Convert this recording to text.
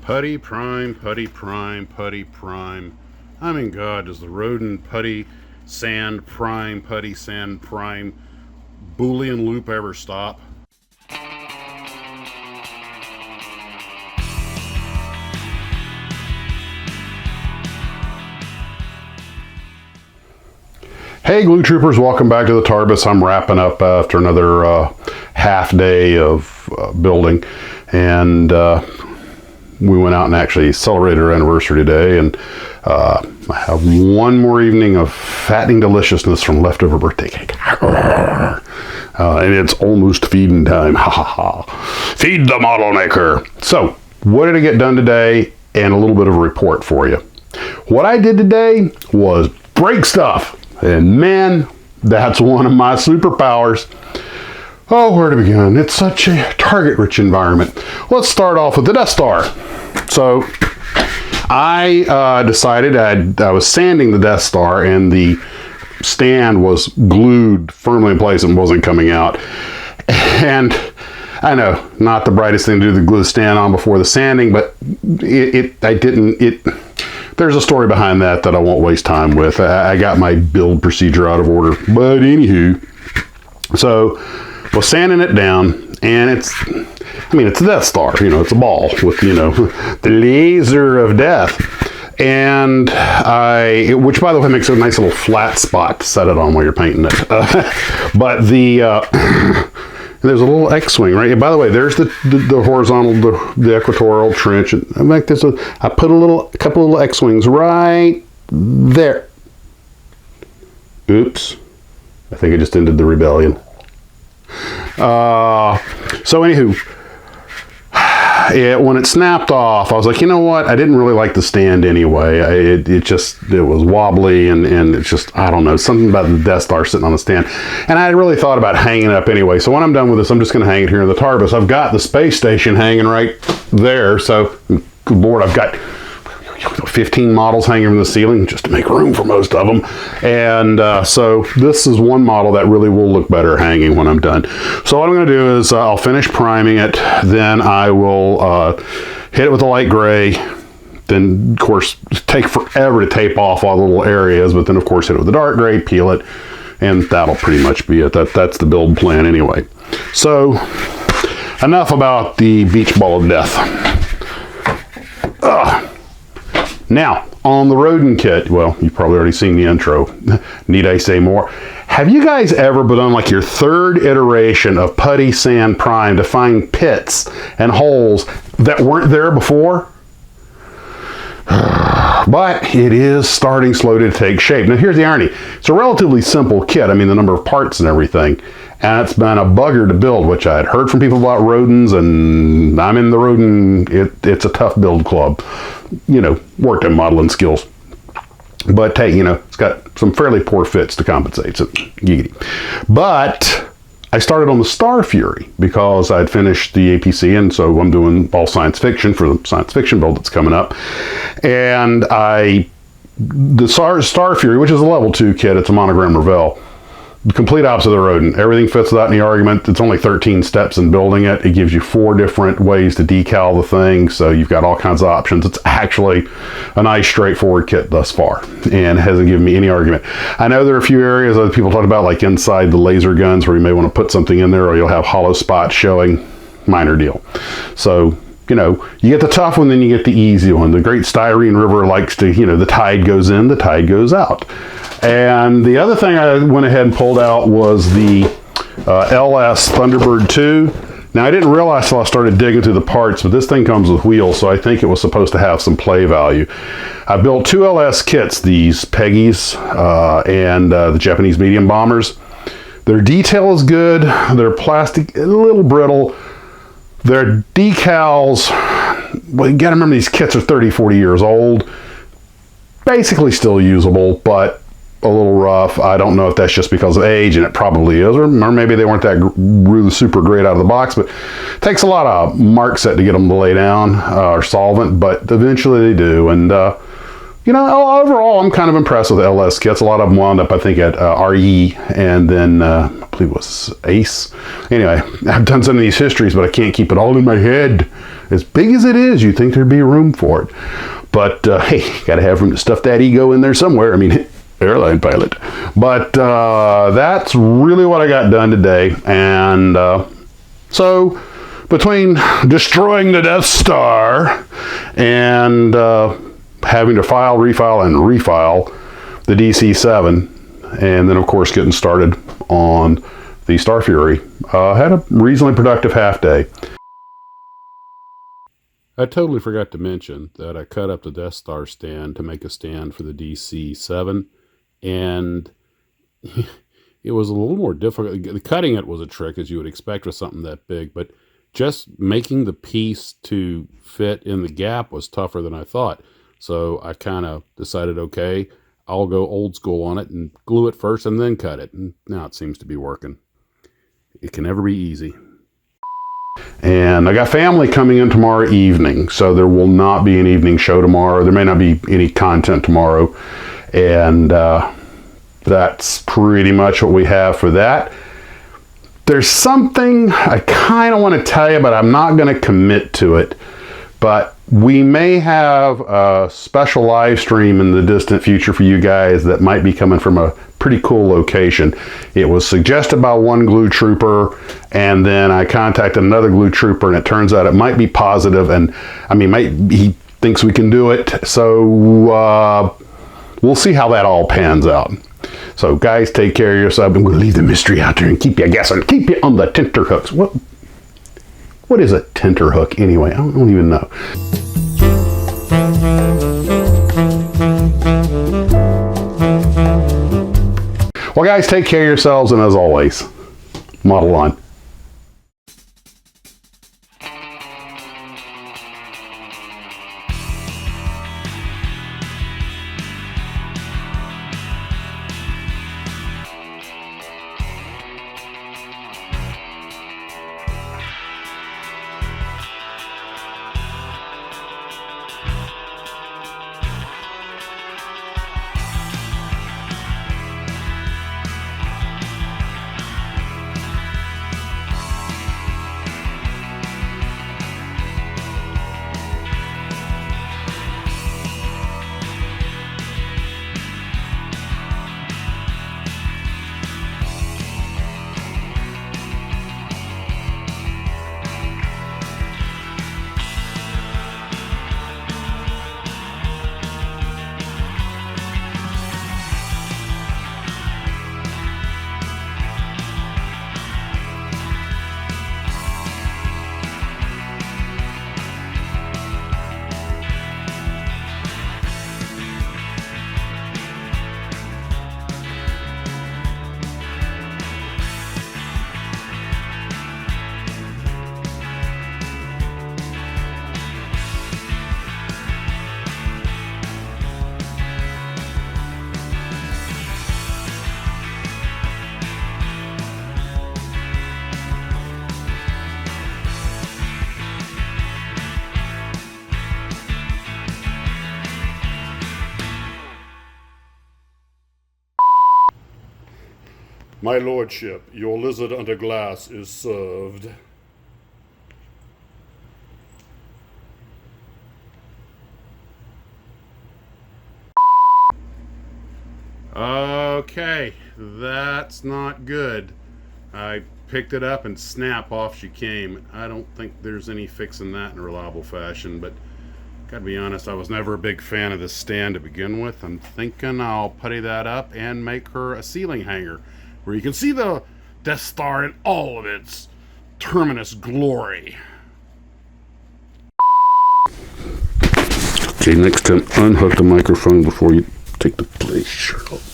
Putty prime, putty prime, putty prime. I mean, God, does the rodent putty sand prime, putty sand prime Boolean loop ever stop? Hey Glue Troopers, welcome back to the Tarbus. I'm wrapping up after another half day of building, and we went out and actually celebrated our anniversary today, and I have one more evening of fattening deliciousness from leftover birthday cake. And it's almost feeding time. Ha ha ha. Feed the model maker. So, what did I get done today? And a little bit of a report for you. What I did today was break stuff. And man, that's one of my superpowers. Oh, where to begin? It's such a target-rich environment. Let's start off with the Deadstar. So, I decided I was sanding the Deadstar, and the stand was glued firmly in place and wasn't coming out. And I know, not the brightest thing to do to glue the stand on before the sanding, but there's a story behind that I won't waste time with. I got my build procedure out of order. But anywho, so was sanding it down, and it's a Deadstar, it's a ball with, the laser of death. And which by the way makes a nice little flat spot to set it on while you're painting it. But there's a little X-wing, right? And by the way, there's the horizontal, the equatorial trench. And I put a couple little X-wings right there. Oops. I think I just ended the rebellion. So anywho, when it snapped off, I was like, you know what? I didn't really like the stand anyway. It was wobbly, and it's just, I don't know, something about the Deadstar sitting on the stand. And I really thought about hanging it up anyway. So when I'm done with this, I'm just going to hang it here in the Tarbus. I've got the space station hanging right there. So, good Lord, I've got 15 models hanging from the ceiling just to make room for most of them. And so this is one model that really will look better hanging when I'm done. So what I'm going to do is I'll finish priming it, then I will hit it with a light gray, then of course take forever to tape off all the little areas, but then of course hit it with a dark gray, peel it, and that'll pretty much be it. That's the build plan anyway. So enough about the beach ball of death. Now, on the rodent kit, well, you've probably already seen the intro. Need I say more? Have you guys ever been on like your third iteration of putty sand prime to find pits and holes that weren't there before? But it is starting slowly to take shape. Now here's the irony. It's a relatively simple kit. I mean, the number of parts and everything. And it's been a bugger to build, which I had heard from people about rodents, and I'm in the rodent, it's a tough build club. Worked on modeling skills. But hey, it's got some fairly poor fits to compensate, so giggity. But I started on the Star Fury because I'd finished the APC, and so I'm doing all science fiction for the science fiction build that's coming up. And the Star Fury, which is a level 2 kit, it's a monogram Revell. The complete opposite of the rodent. Everything fits without any argument. It's only 13 steps in building it. It gives you 4 different ways to decal the thing, so you've got all kinds of options. It's actually a nice straightforward kit thus far, and hasn't given me any argument. I know there are a few areas that people talk about, like inside the laser guns, where you may want to put something in there, or you'll have hollow spots showing. Minor deal. So, you get the tough one, then you get the easy one. The great Styrene River likes to, the tide goes in, the tide goes out. And the other thing I went ahead and pulled out was the LS Thunderbird 2. Now, I didn't realize till I started digging through the parts, but this thing comes with wheels, so I think it was supposed to have some play value. I built 2 LS kits, these Peggies and the Japanese medium bombers. Their detail is good. Their plastic, a little brittle. Their decals, well, you gotta remember these kits are 30, 40 years old. Basically still usable, but a little rough. I don't know if that's just because of age, and it probably is, or maybe they weren't that really super great out of the box, but it takes a lot of mark set to get them to lay down, or solvent, but eventually they do. And overall, I'm kind of impressed with the LS kits. A lot of them wound up, I think, at RE, and then I believe it was Ace. Anyway, I've done some of these histories, but I can't keep it all in my head. as big as it is, you'd think there'd be room for it. But, hey, got to have room to stuff that ego in there somewhere. I mean, airline pilot. But that's really what I got done today. And so between destroying the Death Star and having to file, refile, and refile the DC-7, and then, of course, getting started on the Star Fury, had a reasonably productive half day. I totally forgot to mention that I cut up the Death Star stand to make a stand for the DC-7, and it was a little more difficult. Cutting it was a trick, as you would expect with something that big, but just making the piece to fit in the gap was tougher than I thought. So I kind of decided, okay, I'll go old school on it and glue it first and then cut it. And now it seems to be working. It can never be easy. And I got family coming in tomorrow evening, so there will not be an evening show tomorrow. There may not be any content tomorrow. And that's pretty much what we have for that. There's something I kind of want to tell you, but I'm not going to commit to it. But we may have a special live stream in the distant future for you guys that might be coming from a pretty cool location. It was suggested by one glue trooper, and then I contacted another glue trooper, and it turns out it might be positive, and I mean, he thinks we can do it. So we'll see how that all pans out. So guys, take care of yourself, and we'll leave the mystery out there and keep you guessing, keep you on the tenterhooks. What is a tenterhook anyway? I don't even know. Well, guys, take care of yourselves, and as always, model on. My lordship, your lizard under glass is served. Okay, that's not good. I picked it up and snap, off she came. I don't think there's any fixing that in a reliable fashion, but gotta be honest, I was never a big fan of this stand to begin with. I'm thinking I'll putty that up and make her a ceiling hanger where you can see the Death Star in all of its terminus glory. Okay, next time unhook the microphone before you take the plate shirt off.